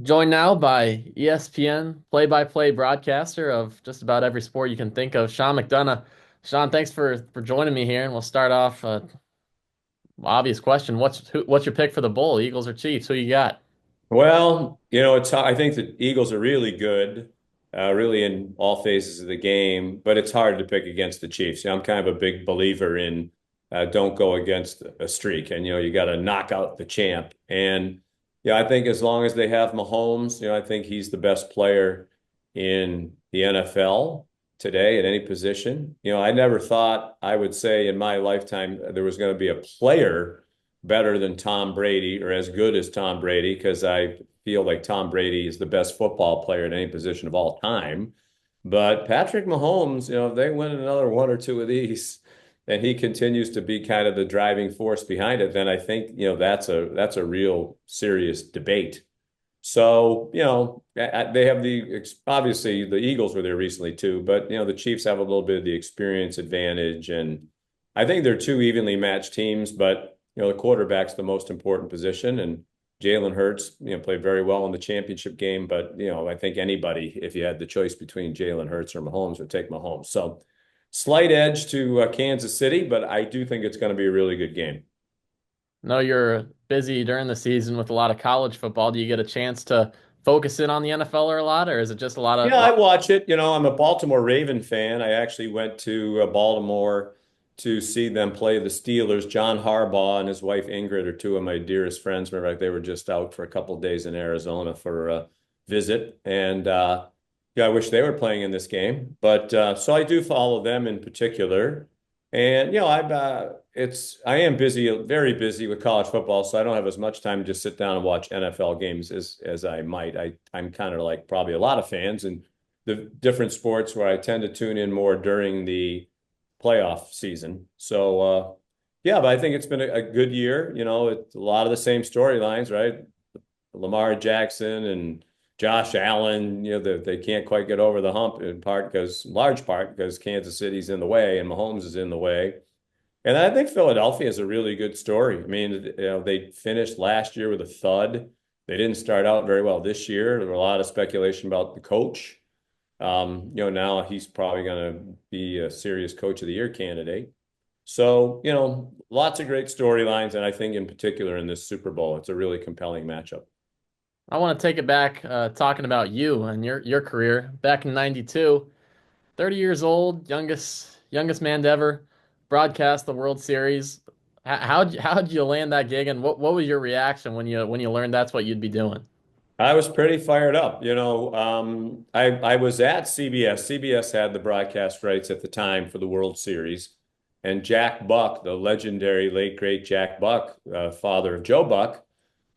Joined now by ESPN play-by-play broadcaster of just about every sport you can think of, Sean McDonough. Sean, thanks for joining me here, and we'll start off. Obvious question: what's your pick for the bowl? Eagles or Chiefs? Who you got? Well, I think the Eagles are really good, really in all phases of the game, but it's hard to pick against the Chiefs. I'm kind of a big believer in don't go against a streak, and you got to knock out the champ. And I think as long as they have Mahomes, I think he's the best player in the NFL today at any position. I never thought I would say in my lifetime there was going to be a player better than Tom Brady or as good as Tom Brady because I feel like Tom Brady is the best football player at any position of all time. But Patrick Mahomes, if they win another one or two of these and he continues to be kind of the driving force behind it, then I think, that's a real serious debate. So, they have obviously the Eagles were there recently too, but the Chiefs have a little bit of the experience advantage. And I think they're two evenly matched teams, but the quarterback's the most important position. And Jalen Hurts, played very well in the championship game. But, I think anybody, if you had the choice between Jalen Hurts or Mahomes, would take Mahomes. So slight edge to Kansas City, but I do think it's going to be a really good game. No, you're busy during the season with a lot of college football. Do you get a chance to focus in on the NFL or a lot, or is it just a lot of Yeah, I lot? watch it. I'm a Baltimore Raven fan. I actually went to Baltimore to see them play the Steelers. John Harbaugh and his wife Ingrid are two of my dearest friends. Remember, like, they were just out for a couple of days in Arizona for a visit, and yeah, I wish they were playing in this game. But so I do follow them in particular, and I am busy, very busy with college football, so I don't have as much time to just sit down and watch NFL games as I might. I'm kind of like probably a lot of fans in the different sports where I tend to tune in more during the playoff season. So yeah, but I think it's been a good year. It's a lot of the same storylines, right? Lamar Jackson and Josh Allen, they can't quite get over the hump large part because Kansas City's in the way and Mahomes is in the way. And I think Philadelphia is a really good story. I mean, they finished last year with a thud. They didn't start out very well this year. There were a lot of speculation about the coach. Now he's probably going to be a serious coach of the year candidate. So, lots of great storylines. And I think in particular in this Super Bowl, it's a really compelling matchup. I want to take it back, talking about you and your career back in '92. 30 years old, youngest man to ever broadcast the World Series. How'd you land that gig, and what was your reaction when you learned that's what you'd be doing? I was pretty fired up. I was at CBS. CBS had the broadcast rights at the time for the World Series, and Jack Buck, the legendary late great Jack Buck, father of Joe Buck,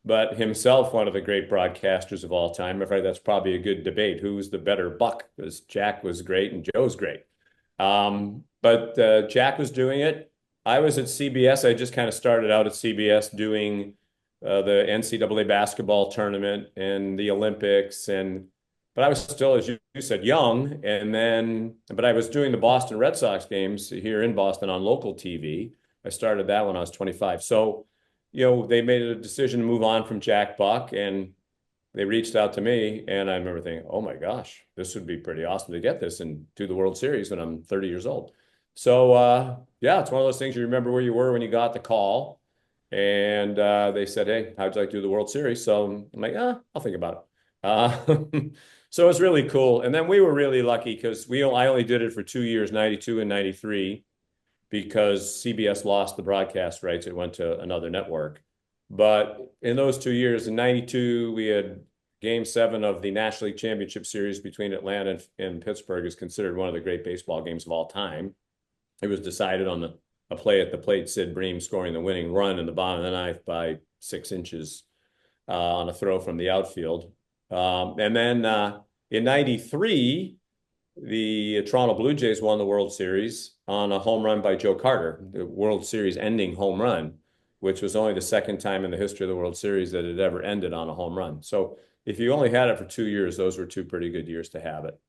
but himself one of the great broadcasters of all time. In fact, that's probably a good debate. Who's the better Buck? Because Jack was great and Joe's great. But Jack was doing it. I was at CBS. I just kind of started out at CBS doing the NCAA basketball tournament and the Olympics, but I was still, as you said, young. But I was doing the Boston Red Sox games here in Boston on local TV. I started that when I was 25. So, they made a decision to move on from Jack Buck, and they reached out to me, and I remember thinking, oh my gosh, this would be pretty awesome to get this and do the World Series when I'm 30 years old. So yeah, it's one of those things you remember where you were when you got the call. And they said, hey, how'd you like to do the World Series? So I'm like, I'll think about it. So it was really cool. And then we were really lucky because I only did it for 2 years, 92 and 93, because CBS lost the broadcast rights. It went to another network. But in those 2 years, in 92, we had game seven of the National League Championship Series between Atlanta and Pittsburgh is considered one of the great baseball games of all time. It was decided on a play at the plate, Sid Bream scoring the winning run in the bottom of the ninth by 6 inches on a throw from the outfield. And then in 93, the Toronto Blue Jays won the World Series on a home run by Joe Carter, the World Series ending home run, which was only the second time in the history of the World Series that it ever ended on a home run. So if you only had it for 2 years, those were two pretty good years to have it.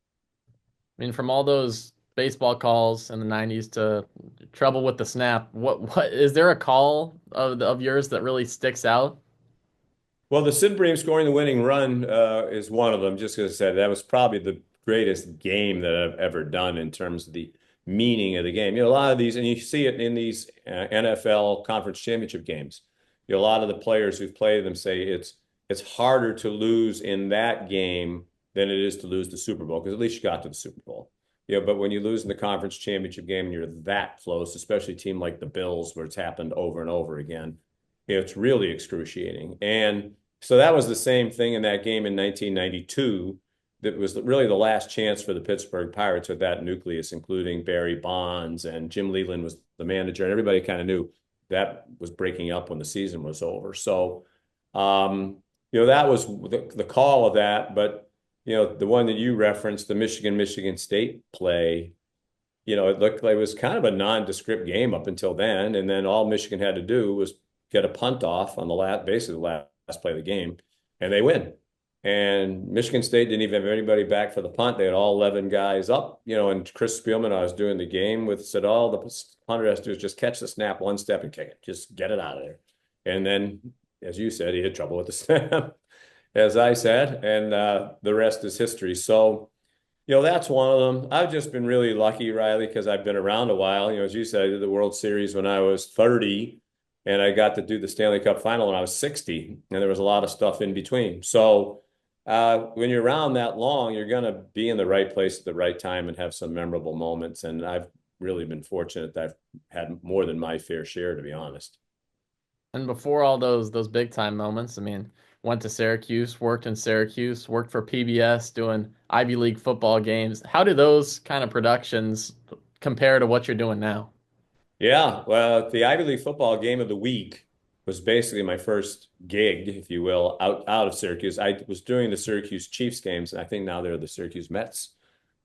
I mean, from all those baseball calls in the '90s to trouble with the snap, what is there a call of yours that really sticks out? Well, the Sid Bream scoring the winning run is one of them. Just as I said, that was probably the greatest game that I've ever done in terms of the meaning of the game. A lot of these, and you see it in these NFL conference championship games. A lot of the players who've played them say it's harder to lose in that game than it is to lose the Super Bowl because at least you got to the Super Bowl. But when you lose in the conference championship game and you're that close, especially a team like the Bills, where it's happened over and over again, it's really excruciating. And so that was the same thing in that game in 1992. That was really the last chance for the Pittsburgh Pirates with that nucleus, including Barry Bonds, and Jim Leyland was the manager, and everybody kind of knew that was breaking up when the season was over. So, that was the call of that. But, the one that you referenced, the Michigan State play, it looked like it was kind of a nondescript game up until then. And then all Michigan had to do was get a punt off on basically the last play of the game, and they win. And Michigan State didn't even have anybody back for the punt. They had all 11 guys up, and Chris Spielman, I was doing the game with, said, all the punter has to do is just catch the snap one step and kick it. Just get it out of there. And then, as you said, he had trouble with the snap, as I said, and the rest is history. So, that's one of them. I've just been really lucky, Riley, because I've been around a while. As you said, I did the World Series when I was 30, and I got to do the Stanley Cup final when I was 60, and there was a lot of stuff in between. So when you're around that long, you're going to be in the right place at the right time and have some memorable moments. And I've really been fortunate that I've had more than my fair share, to be honest. And before all those big time moments, I mean, went to Syracuse, worked in Syracuse, worked for PBS doing Ivy League football games. How do those kind of productions compare to what you're doing now? Yeah, well, the Ivy League football game of the week was basically my first gig, if you will, out of Syracuse. I was doing the Syracuse Chiefs games, and I think now they're the Syracuse Mets.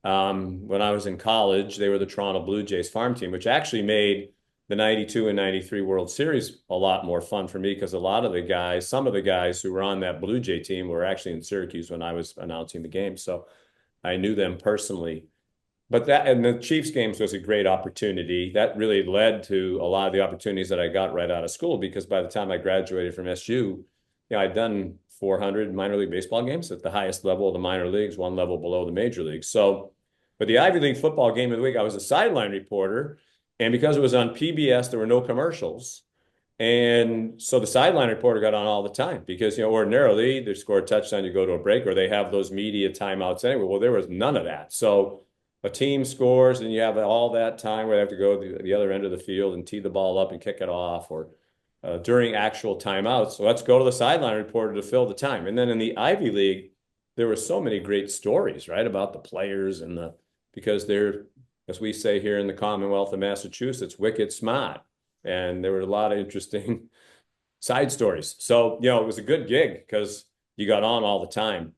When I was in college, they were the Toronto Blue Jays farm team, which actually made the 92 and 93 World Series a lot more fun for me because some of the guys who were on that Blue Jay team were actually in Syracuse when I was announcing the game. So I knew them personally. But that and the Chiefs games was a great opportunity. That really led to a lot of the opportunities that I got right out of school because by the time I graduated from SU, I'd done 400 minor league baseball games at the highest level of the minor leagues, one level below the major leagues. So, but the Ivy League football game of the week, I was a sideline reporter, and because it was on PBS, there were no commercials. And so the sideline reporter got on all the time because, ordinarily they score a touchdown, you go to a break, or they have those media timeouts anyway. Well, there was none of that. So a team scores and you have all that time where they have to go to the other end of the field and tee the ball up and kick it off or during actual timeouts. So let's go to the sideline reporter to fill the time. And then in the Ivy League, there were so many great stories, right, about the players because they're, as we say here in the Commonwealth of Massachusetts, wicked smart. And there were a lot of interesting side stories. So, it was a good gig because you got on all the time.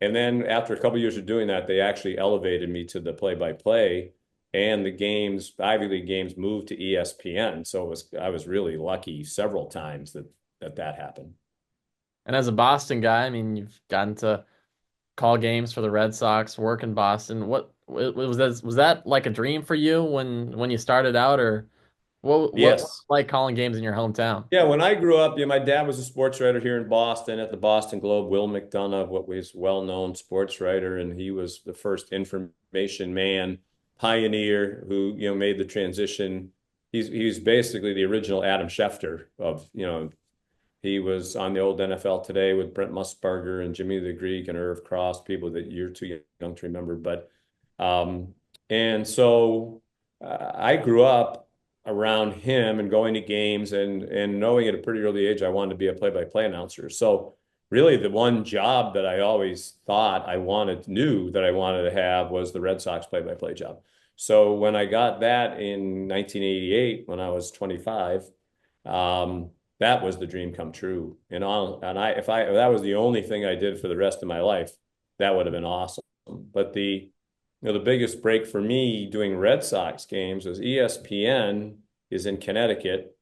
And then after a couple of years of doing that, they actually elevated me to the play-by-play, and the Ivy League games moved to ESPN. So I was really lucky several times that happened. And as a Boston guy, I mean, you've gotten to call games for the Red Sox, work in Boston. What was that like a dream for you when you started out, or what was Yes. it like calling games in your hometown? Yeah, when I grew up, my dad was a sports writer here in Boston at the Boston Globe. Will McDonough, what was well-known sports writer, and he was the first information man, pioneer who made the transition. He's basically the original Adam Schefter of he was on the old NFL Today with Brent Musburger and Jimmy the Greek and Irv Cross, people that you're too young to remember. But and so I grew up around him and going to games and knowing at a pretty early age I wanted to be a play-by-play announcer. So really the one job that I always thought knew that I wanted to have was the Red Sox play-by-play job. So when I got that in 1988, when I was 25, that was the dream come true. If that was the only thing I did for the rest of my life, that would have been awesome. But the biggest break for me doing Red Sox games was ESPN is in Connecticut.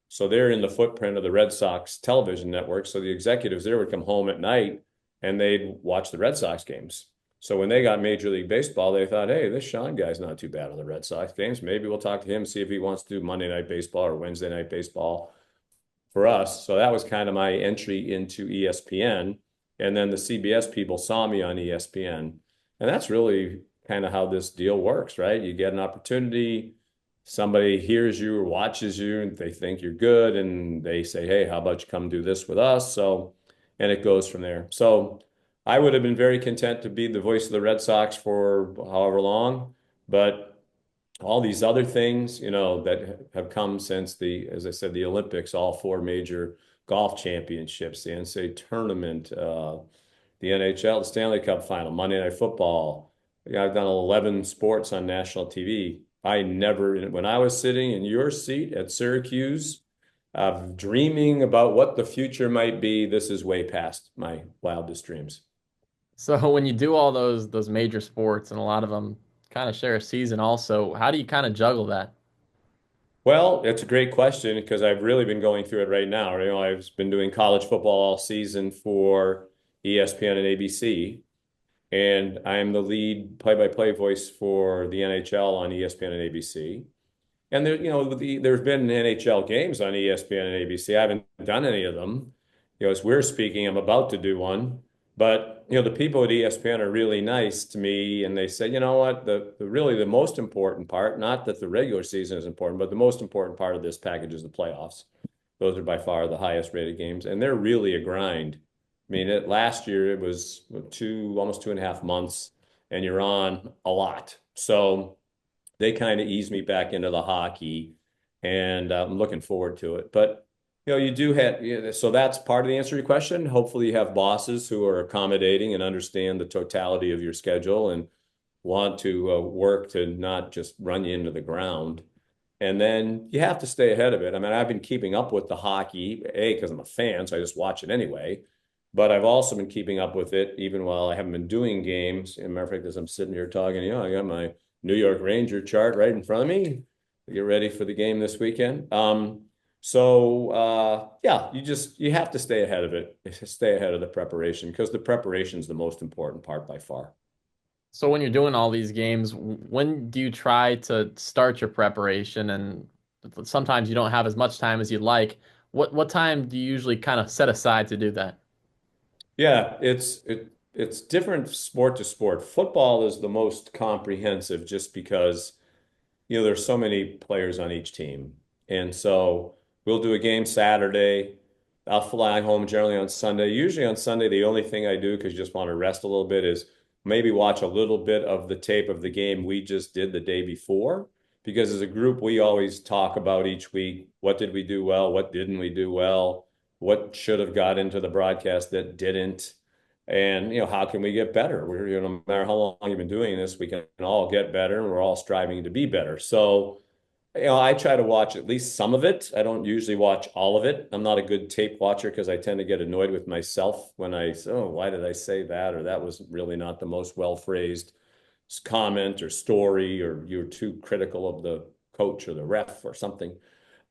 So they're in the footprint of the Red Sox television network. So the executives there would come home at night and they'd watch the Red Sox games. So when they got Major League Baseball, they thought, hey, this Sean guy's not too bad on the Red Sox games. Maybe we'll talk to him, see if he wants to do Monday Night Baseball or Wednesday Night Baseball for us. So that was kind of my entry into ESPN. And then the CBS people saw me on ESPN. And that's really kind of how this deal works, right? You get an opportunity, somebody hears you or watches you, and they think you're good, and they say, "Hey, how about you come do this with us?" So, and it goes from there. So I would have been very content to be the voice of the Red Sox for however long, but all these other things, that have come since as I said, the Olympics, all four major golf championships, the NCAA tournament, the NHL, the Stanley Cup final, Monday Night Football. Yeah, I've done 11 sports on national TV. When I was sitting in your seat at Syracuse, dreaming about what the future might be, this is way past my wildest dreams. So when you do all those major sports and a lot of them kind of share a season also, how do you kind of juggle that? Well, it's a great question because I've really been going through it right now. I've been doing college football all season for ESPN and ABC, and I'm the lead play-by-play voice for the NHL on ESPN and ABC. And there's been NHL games on ESPN and ABC. I haven't done any of them. As we're speaking, I'm about to do one. But the people at ESPN are really nice to me, and they say, you know what, really the most important part, not that the regular season is important, but the most important part of this package is the playoffs. Those are by far the highest rated games, and they're really a grind. I mean, last year it was almost 2.5 months, and you're on a lot. So they kind of eased me back into the hockey, and I'm looking forward to it. But you do have, so that's part of the answer to your question. Hopefully, you have bosses who are accommodating and understand the totality of your schedule and want to work to not just run you into the ground. And then you have to stay ahead of it. I mean, I've been keeping up with the hockey, A, because I'm a fan, so I just watch it anyway. But I've also been keeping up with it even while I haven't been doing games. As a matter of fact, as I'm sitting here talking, I got my New York Ranger chart right in front of me to get ready for the game this weekend. Yeah, you have to stay ahead of it, stay ahead of the preparation because the preparation is the most important part by far. So when you're doing all these games, when do you try to start your preparation? And sometimes you don't have as much time as you'd like. What time do you usually kind of set aside to do that? Yeah, it's different sport to sport. Football is the most comprehensive just because there's so many players on each team. And so we'll do a game Saturday. I'll fly home generally on Sunday. Usually on Sunday, the only thing I do, because you just want to rest a little bit, is maybe watch a little bit of the tape of the game we just did the day before. Because as a group, we always talk about each week, what did we do well? What didn't we do well? What should have got into the broadcast that didn't? And how can we get better? No matter how long you've been doing this, we can all get better, and we're all striving to be better. So, I try to watch at least some of it. I don't usually watch all of it. I'm not a good tape watcher because I tend to get annoyed with myself when I say, "Oh, why did I say that?" Or that was really not the most well phrased comment or story, or you're too critical of the coach or the ref or something.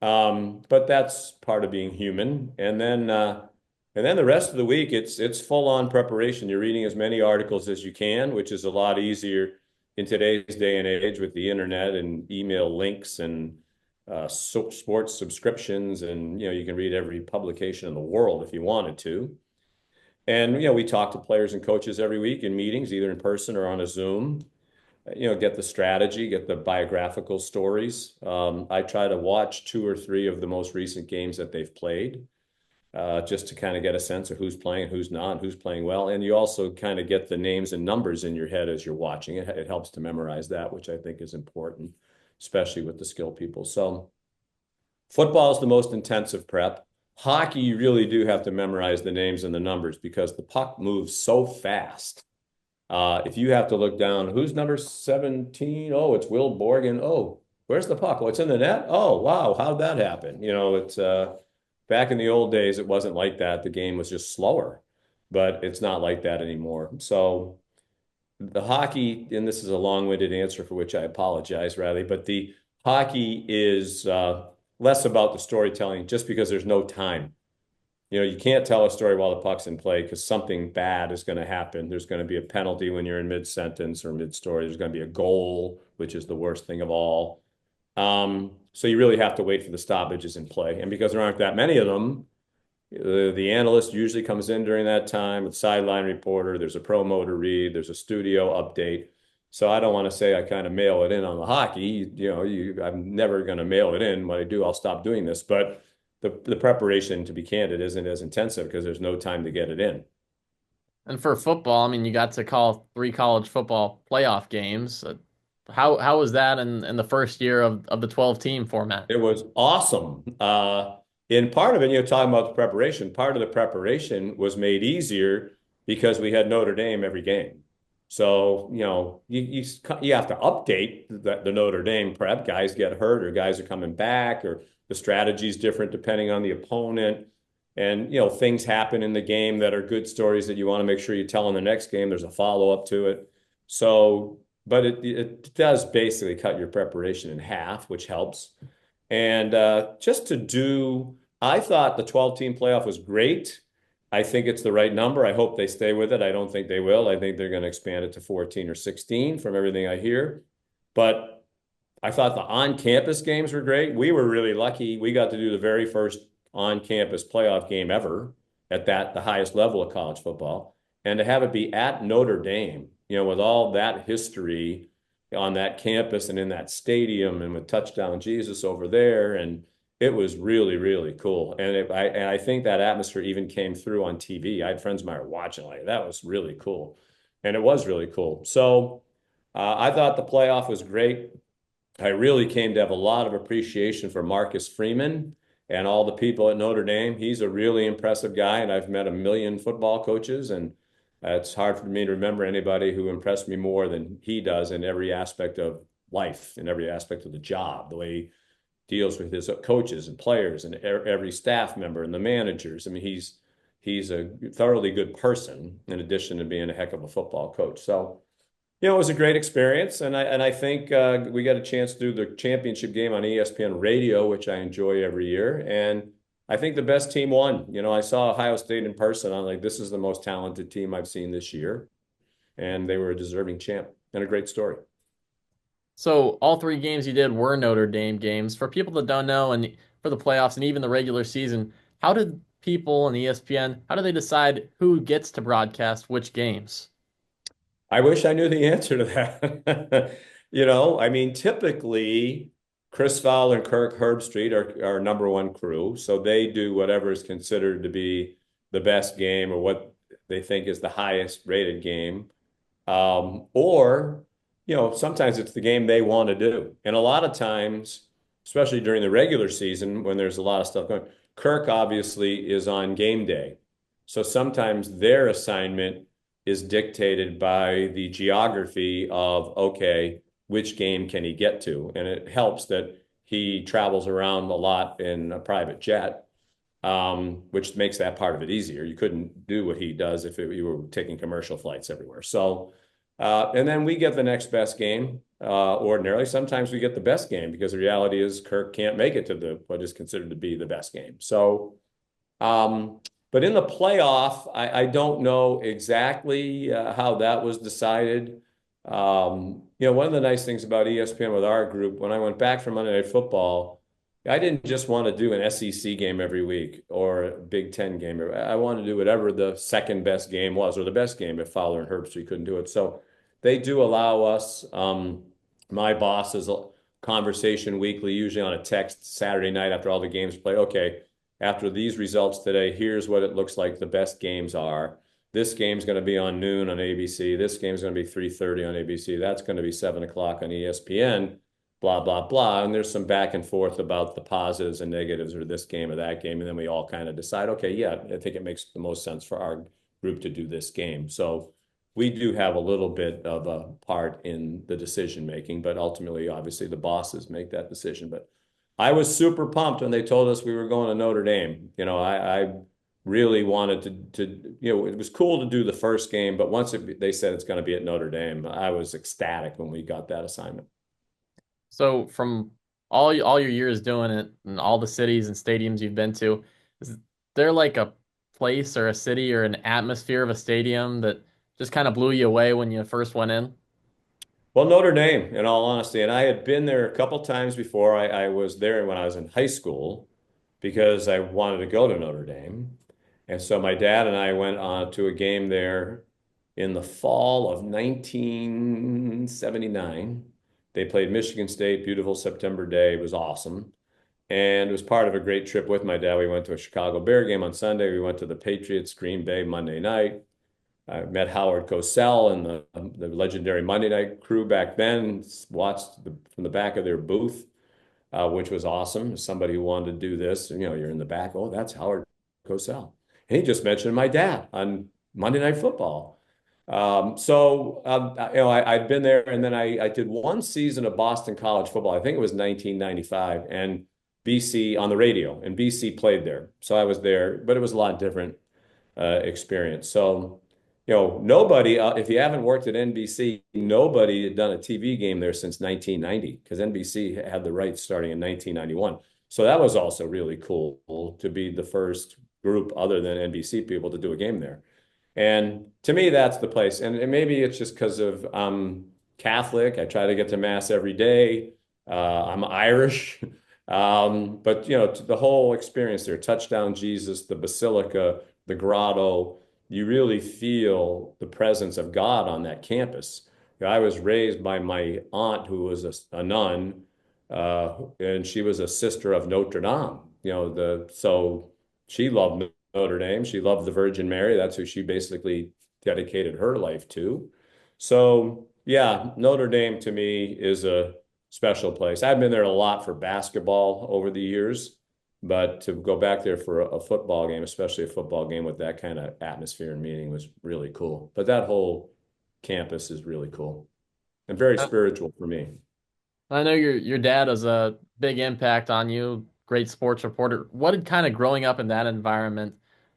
But that's part of being human. And then the rest of the week, it's full on preparation. You're reading as many articles as you can, which is a lot easier in today's day and age with the internet and email links and sports subscriptions. And you can read every publication in the world if you wanted to. And we talk to players and coaches every week in meetings, either in person or on a Zoom. Get the strategy, get the biographical stories. I try to watch two or three of the most recent games that they've played, just to kind of get a sense of who's playing, who's not, who's playing well. And you also kind of get the names and numbers in your head as you're watching it. It helps to memorize that, which I think is important, especially with the skill people. So football is the most intensive prep. Hockey, you really do have to memorize the names and the numbers because the puck moves so fast. If you have to look down, who's number 17? Oh, it's Will Borgen. Oh, where's the puck? Oh, it's in the net. Oh, wow. How'd that happen? It's back in the old days, it wasn't like that. The game was just slower, but it's not like that anymore. So the hockey, and this is a long-winded answer for which I apologize, Riley, but the hockey is less about the storytelling just because there's no time. You can't tell a story while the puck's in play because something bad is going to happen. There's going to be a penalty when you're in mid-sentence or mid-story. There's going to be a goal, which is the worst thing of all. So you really have to wait for the stoppages in play. And because there aren't that many of them, the analyst usually comes in during that time, the sideline reporter, there's a promo to read, there's a studio update. So I don't want to say I kind of mail it in on the hockey. I'm never going to mail it in. When I do, I'll stop doing this. But the preparation, to be candid, isn't as intensive because there's no time to get it in. And for football, I mean, you got to call three college football playoff games. How was that in the first year of the 12 team format? It was awesome. In part of it, talking about the preparation, part of the preparation was made easier because we had Notre Dame every game. So, you have to update the Notre Dame prep. Guys get hurt or guys are coming back or the strategy is different depending on the opponent. And, things happen in the game that are good stories that you want to make sure you tell in the next game. There's a follow-up to it. So, but it does basically cut your preparation in half, which helps. And just to do, I thought the 12-team playoff was great. I think it's the right number. I hope they stay with it. I don't think they will. I think they're going to expand it to 14 or 16 from everything I hear. But I thought the on-campus games were great. We were really lucky. We got to do the very first on-campus playoff game ever at the highest level of college football. And to have it be at Notre Dame, with all that history on that campus and in that stadium and with Touchdown Jesus over there. And it was really, really cool. And I think that atmosphere even came through on TV. I had friends of mine watching like that was really cool. And it was really cool. So I thought the playoff was great. I really came to have a lot of appreciation for Marcus Freeman and all the people at Notre Dame. He's a really impressive guy, and I've met a million football coaches, and it's hard for me to remember anybody who impressed me more than he does in every aspect of life, in every aspect of the job, the way he deals with his coaches and players and every staff member and the managers. I mean, he's a thoroughly good person in addition to being a heck of a football coach. So, it was a great experience, and I think we got a chance to do the championship game on ESPN Radio, which I enjoy every year. And I think the best team won. I saw Ohio State in person. I'm like, this is the most talented team I've seen this year, and they were a deserving champ and a great story. So all three games you did were Notre Dame games. For people that don't know, and for the playoffs and even the regular season, how did people in ESPN, how do they decide who gets to broadcast which games? I wish I knew the answer to that. I mean, typically Chris Fowler and Kirk Herbstreit are our number one crew. So they do whatever is considered to be the best game or what they think is the highest rated game. Or, sometimes it's the game they want to do. And a lot of times, especially during the regular season when there's a lot of stuff going, Kirk obviously is on game day. So sometimes their assignment is dictated by the geography of, okay, which game can he get to? And it helps that he travels around a lot in a private jet, which makes that part of it easier. You couldn't do what he does if you were taking commercial flights everywhere. So, and then we get the next best game. Ordinarily, sometimes we get the best game because the reality is Kirk can't make it to what is considered to be the best game. So, but in the playoff, I don't know exactly how that was decided. One of the nice things about ESPN with our group, when I went back from Monday Night Football, I didn't just want to do an SEC game every week or a Big Ten game. I wanted to do whatever the second best game was or the best game if Fowler and Herbstreit couldn't do it. So they do allow us, my boss's conversation weekly, usually on a text Saturday night after all the games play. Okay, after these results today, here's what it looks like the best games are. This game's going to be on noon on ABC. This game's going to be 3:30 on ABC. That's going to be 7 o'clock on ESPN, blah, blah, blah. And there's some back and forth about the positives and negatives of this game or that game. And then we all kind of decide, okay, yeah, I think it makes the most sense for our group to do this game. So we do have a little bit of a part in the decision making, but ultimately, obviously, the bosses make that decision. But I was super pumped when they told us we were going to Notre Dame. I really wanted to, it was cool to do the first game, but once they said it's going to be at Notre Dame, I was ecstatic when we got that assignment. So from all your years doing it and all the cities and stadiums you've been to, is there like a place or a city or an atmosphere of a stadium that just kind of blew you away when you first went in? Well, Notre Dame, in all honesty, and I had been there a couple times before. I was there when I was in high school because I wanted to go to Notre Dame. And so my dad and I went on to a game there in the fall of 1979. They played Michigan State, beautiful September day. It was awesome. And it was part of a great trip with my dad. We went to a Chicago Bear game on Sunday. We went to the Patriots, Green Bay Monday night. I met Howard Cosell and the legendary Monday Night crew back then. Watched from the back of their booth, which was awesome. As somebody who wanted to do this, you're in the back. Oh, that's Howard Cosell, and he just mentioned my dad on Monday Night Football. I'd been there, and then I did one season of Boston College football. I think it was 1995, and BC on the radio, and BC played there. So I was there, but it was a lot different experience. So, nobody, if you haven't worked at NBC, nobody had done a TV game there since 1990 because NBC had the rights starting in 1991. So that was also really cool to be the first group other than NBC people to do a game there. And to me, that's the place. And maybe it's just because of Catholic. I try to get to Mass every day. I'm Irish. But the whole experience there, Touchdown Jesus, the Basilica, the grotto, you really feel the presence of God on that campus. I was raised by my aunt who was a nun, and she was a sister of Notre Dame. So she loved Notre Dame. She loved the Virgin Mary. That's who she basically dedicated her life to. So yeah, Notre Dame to me is a special place. I've been there a lot for basketball over the years, but to go back there for a football game, especially a football game with that kind of atmosphere and meaning, was really cool. But that whole campus is really cool and very Uh, spiritual for me. I know your dad has a big impact on you, great sports reporter. What did kind of growing up in that environment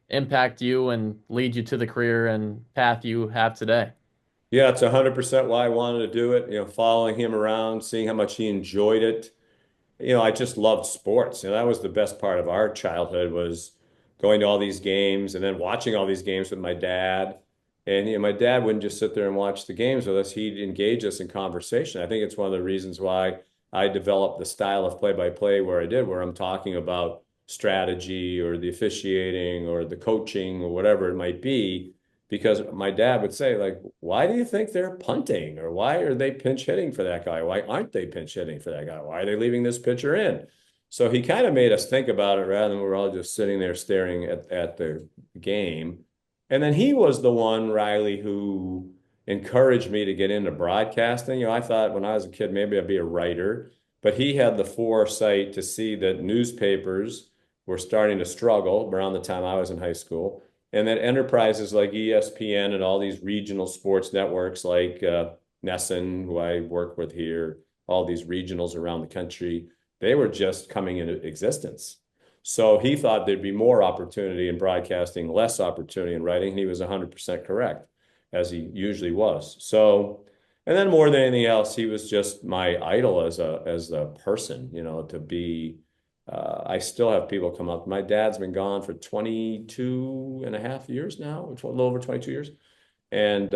impact you and lead you to the career and path you have today? Yeah, it's 100% why I wanted to do it. Following him around, seeing how much he enjoyed it. I just loved sports. That was the best part of our childhood was going to all these games and then watching all these games with my dad. And my dad wouldn't just sit there and watch the games with us. He'd engage us in conversation. I think it's one of the reasons why I developed the style of play-by-play where I did, where I'm talking about strategy or the officiating or the coaching or whatever it might be. Because my dad would say, like, why do you think they're punting? Or why are they pinch hitting for that guy? Why aren't they pinch hitting for that guy? Why are they leaving this pitcher in? So he kind of made us think about it rather than we're all just sitting there staring at the game. And then he was the one, Riley, who encouraged me to get into broadcasting. I thought when I was a kid, maybe I'd be a writer, but he had the foresight to see that newspapers were starting to struggle around the time I was in high school and that enterprises like ESPN and all these regional sports networks like Nesson, who I work with here, all these regionals around the country, they were just coming into existence. So he thought there'd be more opportunity in broadcasting, less opportunity in writing. And he was 100% correct, as he usually was. So, and then more than anything else, he was just my idol as a person, to be I still have people come up. My dad's been gone for 22 and a half years now, a little over 22 years. And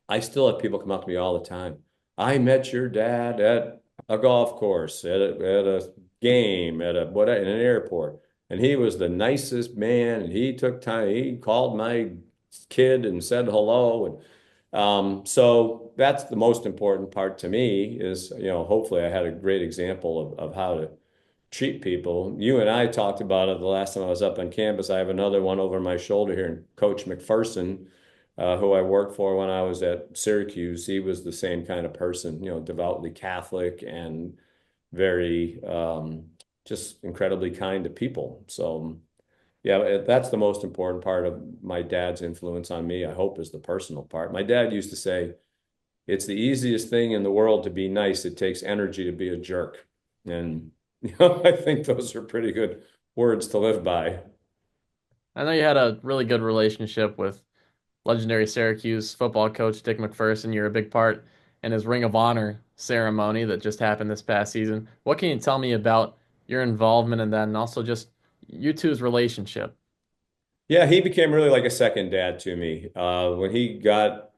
I still have people come up to me all the time. I met your dad at a golf course, at a game, in an airport. And he was the nicest man. And he took time. He called my kid and said hello. And so that's the most important part to me is, hopefully I had a great example of how to treat people. You and I talked about it the last time I was up on campus. I have another one over my shoulder here, and Coach McPherson, who I worked for when I was at Syracuse, he was the same kind of person, devoutly Catholic and very just incredibly kind to people. So, yeah, that's the most important part of my dad's influence on me, I hope, is the personal part. My dad used to say, it's the easiest thing in the world to be nice. It takes energy to be a jerk. And I think those are pretty good words to live by. I know you had a really good relationship with legendary Syracuse football coach Dick McPherson. You're a big part in his Ring of Honor ceremony that just happened this past season. What can you tell me about your involvement in that and also just you two's relationship? Yeah, he became really like a second dad to me. When he got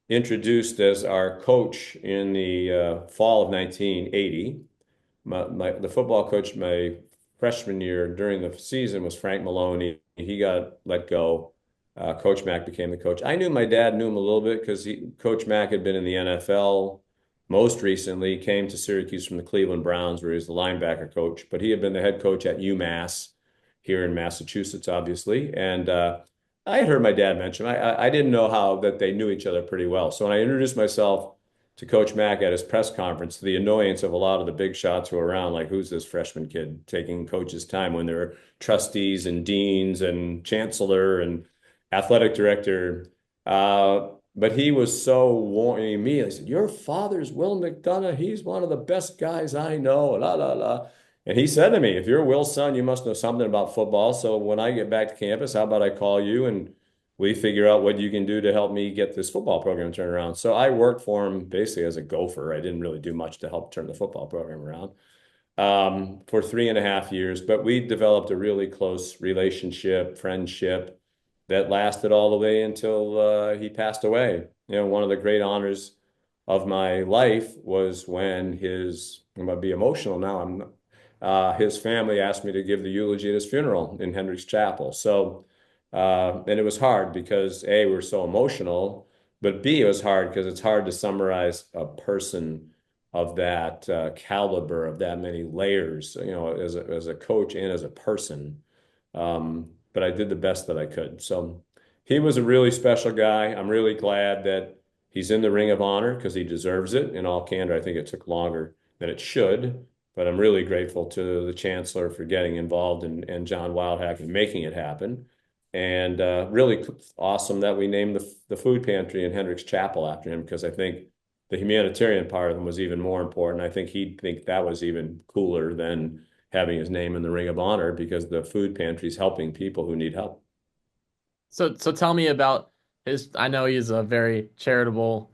introduced as our coach in the fall of 1980. The football coach my freshman year during the season was Frank Maloney. He got let go. Coach Mack became the coach. I knew my dad knew him a little bit because Coach Mack had been in the NFL. Most recently, came to Syracuse from the Cleveland Browns, where he was the linebacker coach. But he had been the head coach at UMass here in Massachusetts, obviously. And I had heard my dad mention. I didn't know how that they knew each other pretty well. So when I introduced myself to Coach Mack at his press conference, to the annoyance of a lot of the big shots who were around, like, who's this freshman kid taking coach's time when there are trustees and deans and chancellor and athletic director. But he was so warming me. He said, "Your father's Will McDonough. He's one of the best guys I know." La la la. And he said to me, "If you're Will's son, you must know something about football. So when I get back to campus, how about I call you and we figure out what you can do to help me get this football program turned around." So I worked for him basically as a gopher. I didn't really do much to help turn the football program around for 3.5 years, but we developed a really close relationship, friendship that lasted all the way until he passed away. One of the great honors of my life was when I'm going to be emotional now. His family asked me to give the eulogy at his funeral in Hendricks Chapel. So, and it was hard because A, we were so emotional, but B, it was hard because it's hard to summarize a person of that caliber, of that many layers, as a coach and as a person. But I did the best that I could. So he was a really special guy. I'm really glad that he's in the Ring of Honor because he deserves it. In all candor, I think it took longer than it should, but I'm really grateful to the chancellor for getting involved and John Wildhack and making it happen. And really awesome that we named the food pantry in Hendricks Chapel after him because I think the humanitarian part of him was even more important. I think he'd think that was even cooler than having his name in the Ring of Honor because the food pantry is helping people who need help. So tell me about his. I know he's a very charitable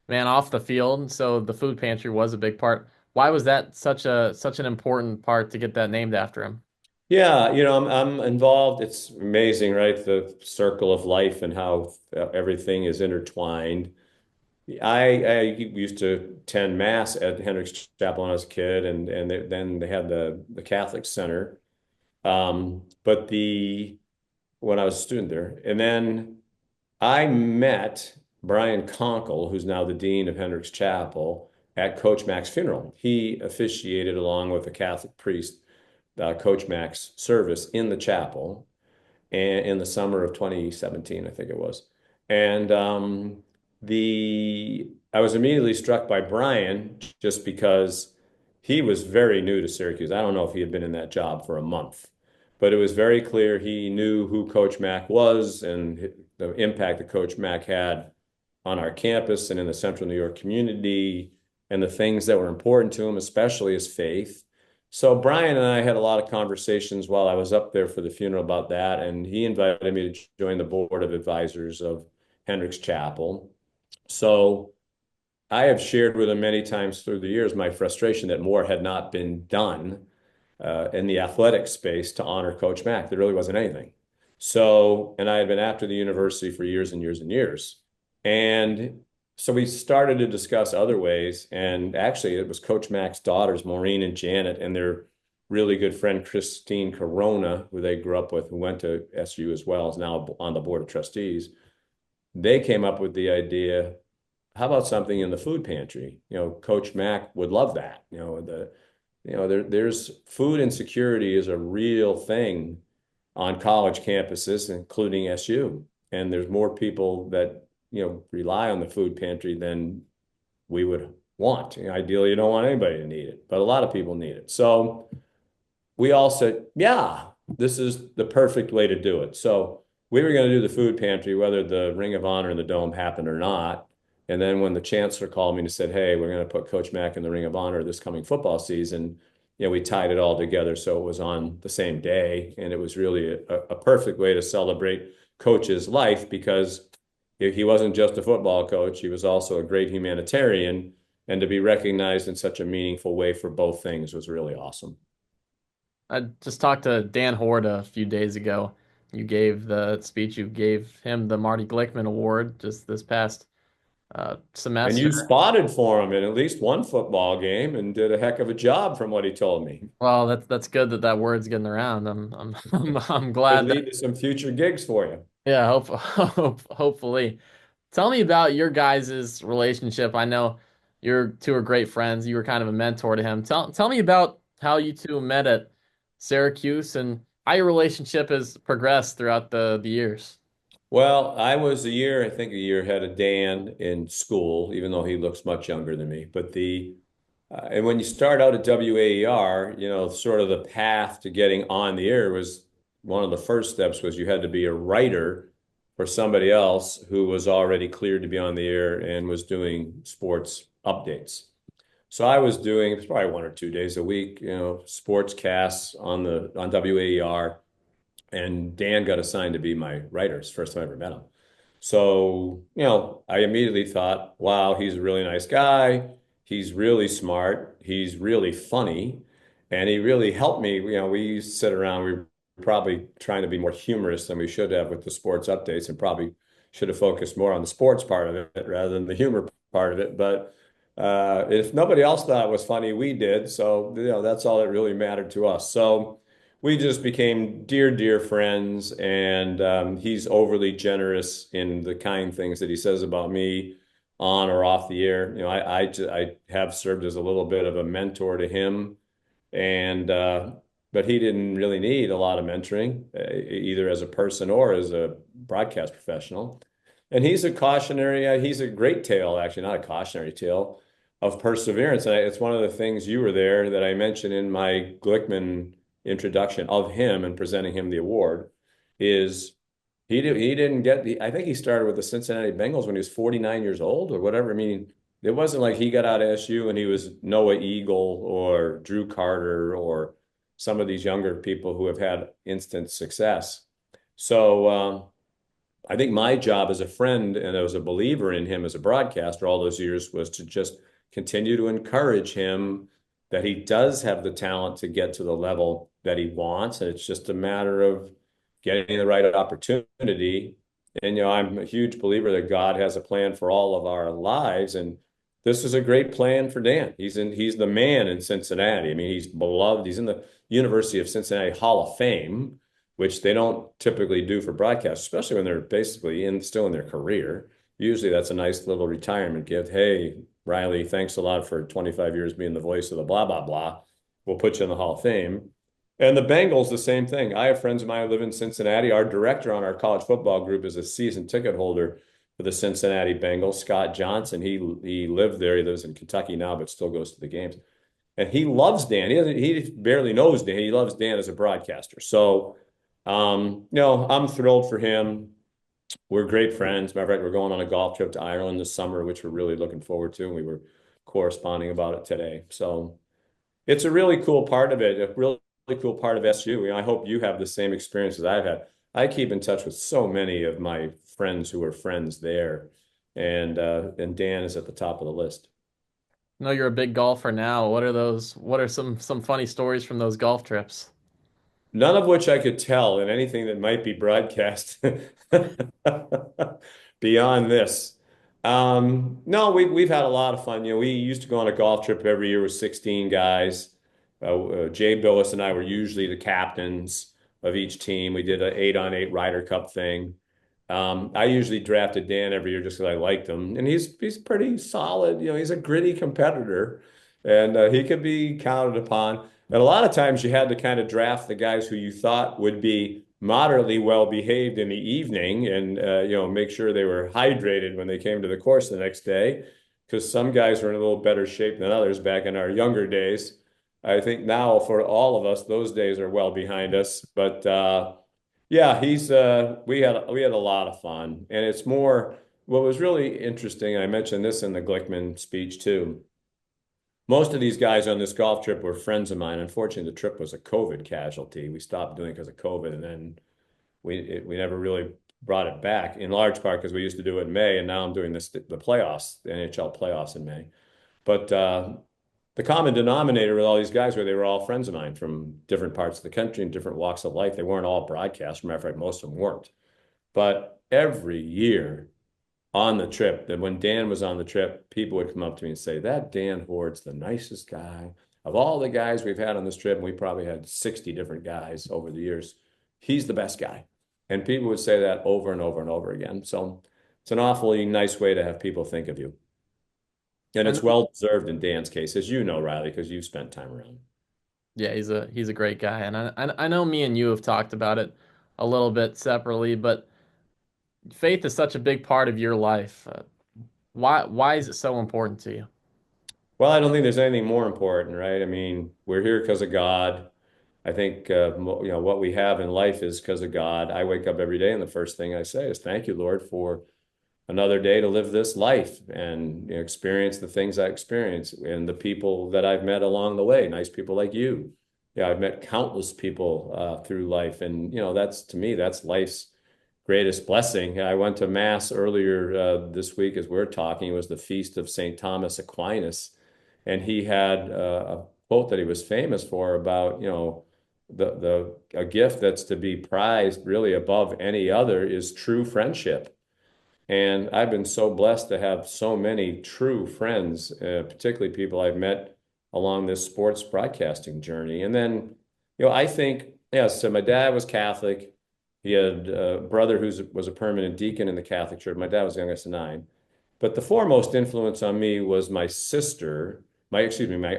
man off the field, so the food pantry was a big part. Why was that such an important part to get that named after him? Yeah, I'm involved. It's amazing, right? The circle of life and how everything is intertwined. I used to attend mass at Hendricks Chapel when I was a kid, and then they had the Catholic Center. But the when I was a student there, and then I met Brian Conkle, who's now the dean of Hendricks Chapel, at Coach Mack's funeral. He officiated along with a Catholic priest, Coach Mack's service in the chapel and in the summer of 2017, I think it was. And the I was immediately struck by Brian just because he was very new to Syracuse. I don't know if he had been in that job for a month, but it was very clear he knew who Coach Mack was and the impact that Coach Mack had on our campus and in the Central New York community and the things that were important to him, especially his faith. So Brian and I had a lot of conversations while I was up there for the funeral about that, and he invited me to join the board of advisors of Hendricks Chapel. So I have shared with him many times through the years my frustration that more had not been done in the athletic space to honor Coach Mack. There really wasn't anything. So, and I had been after the university for years and years and years. And so we started to discuss other ways. And actually, it was Coach Mack's daughters, Maureen and Janet, and their really good friend, Christine Corona, who they grew up with, who went to SU as well, is now on the board of trustees. They came up with the idea, how about something in the food pantry? Coach Mack would love that. There's food insecurity is a real thing on college campuses, including SU. And there's more people that, rely on the food pantry than we would want. Ideally, you don't want anybody to need it, but a lot of people need it. So we all said, yeah, this is the perfect way to do it. So we were going to do the food pantry, whether the Ring of Honor and the Dome happened or not. And then when the chancellor called me and said, "Hey, we're going to put Coach Mack in the Ring of Honor this coming football season," we tied it all together so it was on the same day. And it was really a perfect way to celebrate Coach's life because he wasn't just a football coach, he was also a great humanitarian. And to be recognized in such a meaningful way for both things was really awesome. I just talked to Dan Horta a few days ago. You gave the speech, you gave him the Marty Glickman Award just this past And you semester. spotted for him in at least one football game and did a heck of a job from what he told me. Well, that's good that that word's getting around. I'm Could glad that lead to some future gigs for you. yeah, hopefully. Tell me about your guys' relationship. I know you two are great friends. You were kind of a mentor to him. Tell me about how you two met at Syracuse and how your relationship has progressed throughout the years. Well, I was I think a year ahead of Dan in school, even though he looks much younger than me. But and when you start out at WAER, sort of the path to getting on the air was one of the first steps was you had to be a writer for somebody else who was already cleared to be on the air and was doing sports updates. So I was doing, it was probably 1 or 2 days a week, sports casts on WAER. And Dan got assigned to be my writer. It's the first time I ever met him. So, I immediately thought, wow, he's a really nice guy. He's really smart. He's really funny. And he really helped me. We used to sit around, we were probably trying to be more humorous than we should have with the sports updates and probably should have focused more on the sports part of it rather than the humor part of it. But if nobody else thought it was funny, we did. So, that's all that really mattered to us. So, we just became dear, dear friends, and he's overly generous in the kind things that he says about me on or off the air. I have served as a little bit of a mentor to him, and but he didn't really need a lot of mentoring, either as a person or as a broadcast professional. And he's a great tale, actually, not a cautionary tale of perseverance. And it's one of the things you were there that I mentioned in my Glickman introduction of him and presenting him the award is he didn't get I think he started with the Cincinnati Bengals when he was 49 years old or whatever. I mean, it wasn't like he got out of SU and he was Noah Eagle or Drew Carter or some of these younger people who have had instant success. So I think my job as a friend and as a believer in him as a broadcaster all those years was to just continue to encourage him that he does have the talent to get to the level that he wants. And it's just a matter of getting the right opportunity. And, I'm a huge believer that God has a plan for all of our lives. And this is a great plan for Dan. He's the man in Cincinnati. I mean, he's beloved. He's in the University of Cincinnati Hall of Fame, which they don't typically do for broadcast, especially when they're basically still in their career. Usually that's a nice little retirement gift. Hey, Riley, thanks a lot for 25 years being the voice of the blah, blah, blah. We'll put you in the Hall of Fame. And the Bengals, the same thing. I have friends of mine who live in Cincinnati. Our director on our college football group is a season ticket holder for the Cincinnati Bengals, Scott Johnson. He lived there. He lives in Kentucky now, but still goes to the games. And he loves Dan. He barely knows Dan. He loves Dan as a broadcaster. So, I'm thrilled for him. We're great friends. Matter of fact, we're going on a golf trip to Ireland this summer, which we're really looking forward to. And we were corresponding about it today. So it's a really cool part of it, a really, really cool part of SU. I hope you have the same experience as I've had. I keep in touch with so many of my friends who are friends there, and Dan is at the top of the list. I know you're a big golfer now. What are some funny stories from those golf trips? None of which I could tell in anything that might be broadcast beyond this. No, we've had a lot of fun. We used to go on a golf trip every year with 16 guys. Jay Billis and I were usually the captains of each team. We did an 8-on-8 Ryder Cup thing. I usually drafted Dan every year just because I liked him, and he's pretty solid. He's a gritty competitor, and he could be counted upon. And a lot of times you had to kind of draft the guys who you thought would be moderately well behaved in the evening, and make sure they were hydrated when they came to the course the next day, because some guys were in a little better shape than others back in our younger days. I think now for all of us, those days are well behind us, but. Yeah, he's we had a lot of fun. And it's more what was really interesting, I mentioned this in the Glickman speech too. Most of these guys on this golf trip were friends of mine. Unfortunately, the trip was a COVID casualty. We stopped doing it because of COVID, and then we never really brought it back, in large part because we used to do it in May, and now I'm doing the playoffs, the NHL playoffs in May. But the common denominator with all these guys were they were all friends of mine from different parts of the country and different walks of life. They weren't all broadcasters. Matter of fact, most of them weren't. But every year on the trip, that when Dan was on the trip, people would come up to me and say, that Dan Hord's the nicest guy. Of all the guys we've had on this trip, and we probably had 60 different guys over the years, he's the best guy. And people would say that over and over and over again. So it's an awfully nice way to have people think of you. And And it's well deserved in Dan's case, as you know, Riley, because you've spent time around. yeah, he's a great guy, and I know me and you have talked about it a little bit separately, but faith is such a big part of your life. Why is it so important to you? Well, I don't think there's anything more important, right? I mean, we're here because of God. I think what we have in life is because of God. I wake up every day, and the first thing I say is, "Thank you, Lord, for another day to live this life and experience the things I experience and the people that I've met along the way. Nice people like you. Yeah, I've met countless people through life, and that's to me, that's life's greatest blessing. I went to Mass earlier this week as we're talking. It was the feast of St. Thomas Aquinas, and he had a quote that he was famous for about, the a gift that's to be prized really above any other is true friendship. And I've been so blessed to have so many true friends, particularly people I've met along this sports broadcasting journey. And then, I think, yeah, so my dad was Catholic. He had a brother who was a permanent deacon in the Catholic Church. My dad was the youngest of nine. But the foremost influence on me was my sister, my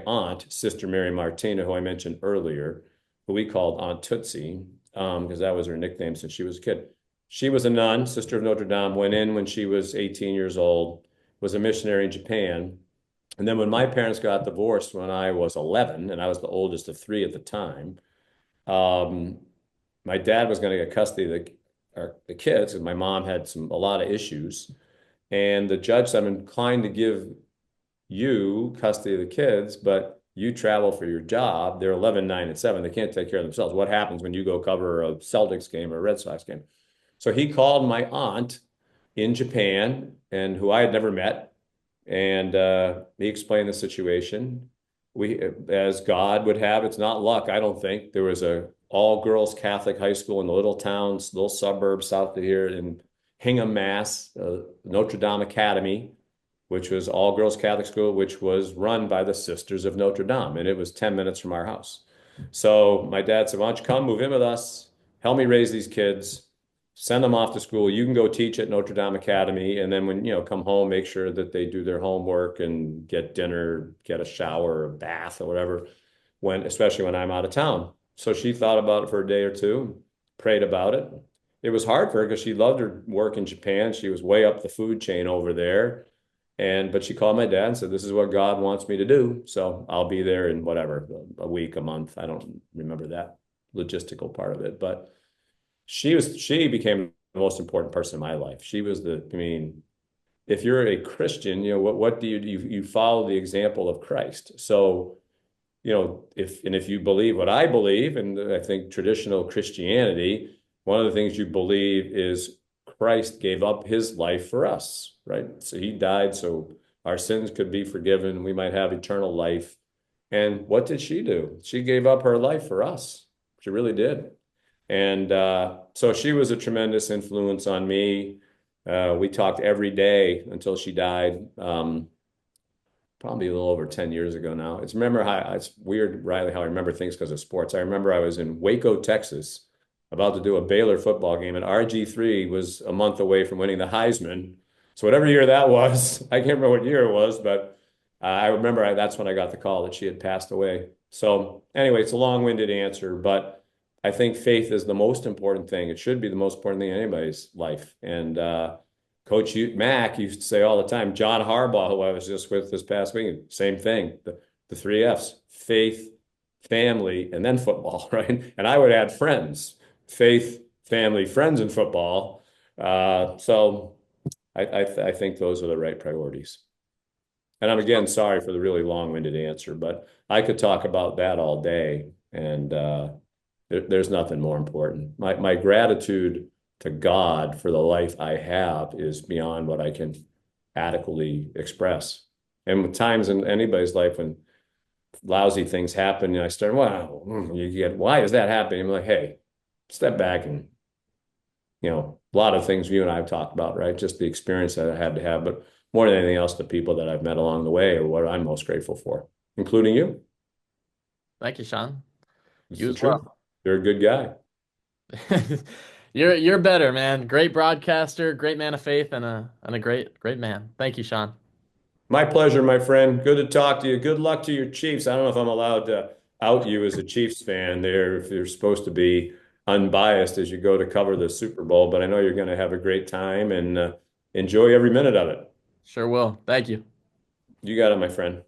aunt, Sister Mary Martina, who I mentioned earlier, who we called Aunt Tootsie, because that was her nickname since she was a kid. She was a nun, Sister of Notre Dame, went in when she was 18 years old, was a missionary in Japan. And then when my parents got divorced when I was 11, and I was the oldest of three at the time, um, my dad was going to get custody of the kids, and my mom had a lot of issues. And the judge said, I'm inclined to give you custody of the kids, but you travel for your job. They're 11, 9, and 7. They can't take care of themselves. What happens when you go cover a Celtics game or a Red Sox game? So he called my aunt in Japan, and who I had never met, and he explained the situation. We, as God would have, it's not luck, I don't think. There was a all-girls Catholic high school in the little towns, little suburbs south of here in Hingham, Mass, Notre Dame Academy, which was all-girls Catholic school, which was run by the Sisters of Notre Dame, and it was 10 minutes from our house. So my dad said, why don't you come move in with us, help me raise these kids, send them off to school. You can go teach at Notre Dame Academy. And then when, come home, make sure that they do their homework and get dinner, get a shower, a bath or whatever, especially when I'm out of town. So she thought about it for a day or two, prayed about it. It was hard for her because she loved her work in Japan. She was way up the food chain over there. But she called my dad and said, this is what God wants me to do. So I'll be there in whatever, a week, a month. I don't remember that logistical part of it, but she became the most important person in my life. She was I mean, if you're a Christian, what do you follow the example of Christ. So, if you believe what I believe, and I think traditional Christianity, one of the things you believe is Christ gave up his life for us, right? So he died so our sins could be forgiven. We might have eternal life. And what did she do? She gave up her life for us. She really did. And so she was a tremendous influence on me. We talked every day until she died, probably a little over 10 years ago now. It's weird, Riley, how I remember things because of sports. I remember I was in Waco, Texas, about to do a Baylor football game, and RG3 was a month away from winning the Heisman. So whatever year that was, I can't remember what year it was, but I remember that's when I got the call that she had passed away. So anyway, it's a long-winded answer, but I think faith is the most important thing. It should be the most important thing in anybody's life. And Coach Mack used to say all the time, John Harbaugh, who I was just with this past week, same thing, the three F's, faith, family, and then football, right? And I would add friends, faith, family, friends, and football. So I think those are the right priorities. And I'm again sorry for the really long-winded answer, but I could talk about that all day. And there's nothing more important. My gratitude to God for the life I have is beyond what I can adequately express. And with times in anybody's life when lousy things happen, and I start, wow, you get, why is that happening? I'm like, hey, step back and, a lot of things you and I have talked about, right? Just the experience that I had to have, but more than anything else, the people that I've met along the way are what I'm most grateful for, including you. Thank you, Sean. It's You the as truth. well. You're a good guy. You're better, man. Great broadcaster, great man of faith, and a great man. Thank you, Sean. My pleasure, my friend. Good to talk to you. Good luck to your Chiefs. I don't know if I'm allowed to out you as a Chiefs fan there, if you're supposed to be unbiased as you go to cover the Super Bowl, but I know you're going to have a great time and enjoy every minute of it. Sure will. Thank you. You got it, my friend.